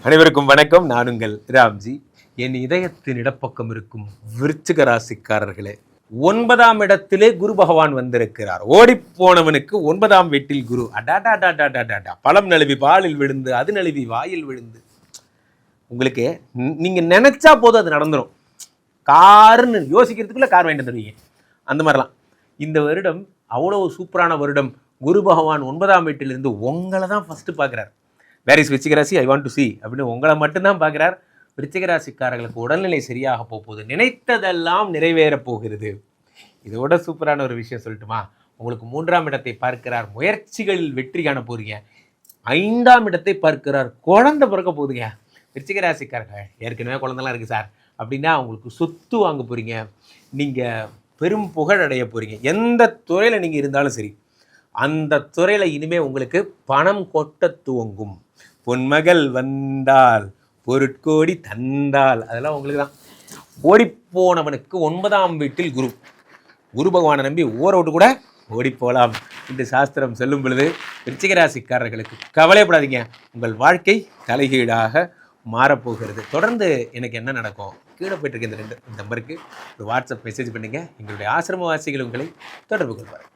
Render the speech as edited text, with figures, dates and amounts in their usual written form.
அனைவருக்கும் வணக்கம். நான் உங்கள் ராம்ஜி. என் இதயத்தின் இடப்பக்கம் இருக்கும் விருச்சிக ராசிக்காரர்களே, 9ஆம் இடத்திலே குரு பகவான் வந்திருக்கிறார். ஓடிப்போனவனுக்கு 9ஆம் வீட்டில் குரு. அடாடாடாடாடாடா, பழம் நழுவி பாலில் விழுந்து, அது நழுவி வாயில் விழுந்து. உங்களுக்கு நீங்க நினைச்சா போதும் அது நடந்துடும். காருன்னு யோசிக்கிறதுக்குள்ள கார் வாங்கிட்டு வந்துடுவீங்க. அந்த மாதிரிலாம் இந்த வருடம் அவ்வளவு சூப்பரான வருடம். குரு பகவான் 9ஆம் வீட்டிலிருந்து உங்களை தான் ஃபர்ஸ்ட் பார்க்குறார். வேர் இஸ் விருச்சிக ராசி, ஐ வாண்ட் டு சி அப்படின்னு உங்களை மட்டும்தான் பார்க்குறார். விருச்சிக ராசிக்காரர்களுக்கு உடல்நிலை சரியாக போகுது, நினைத்ததெல்லாம் நிறைவேறப் போகிறது. இதோட சூப்பரான ஒரு விஷயம் சொல்லட்டுமா? உங்களுக்கு 3ஆம் இடத்தை பார்க்கிறார், முயற்சிகளில் வெற்றி காண போறீங்க. 5ஆம் இடத்தை பார்க்கிறார், குழந்தை பிறக்க போகுதுங்க. விருச்சிக ராசிக்காரர்கள் ஏற்கனவே குழந்தைலாம் இருக்குது சார் அப்படின்னா உங்களுக்கு சொத்து வாங்க போகிறீங்க. நீங்கள் பெரும் புகழ் அடைய போகிறீங்க. எந்த துறையில் நீங்கள் இருந்தாலும் சரி, அந்த துறையில் இனிமேல் உங்களுக்கு பணம் கொட்ட துவங்கும். பொன்மகள் வந்தால் பொருட்கோடி தந்தால், அதெல்லாம் உங்களுக்கு தான். ஓடிப்போனவனுக்கு 9ஆம் வீட்டில் குரு. குரு பகவானை நம்பி ஊரை விட்டு கூட ஓடி போகலாம் என்று சாஸ்திரம் சொல்லும் பொழுது, விருச்சிக ராசிக்காரர்களுக்கு கவலைப்படாதீங்க. உங்கள் வாழ்க்கை தலைகீழாக மாறப்போகிறது. தொடர்ந்து எனக்கு என்ன நடக்கும், கீழே போயிட்டு இருக்க இந்த 2 நம்பருக்கு ஒரு வாட்ஸ்அப் மெசேஜ் பண்ணுங்கள். எங்களுடைய ஆசிரமவாசிகள் உங்களை தொடர்பு கொள்வார்.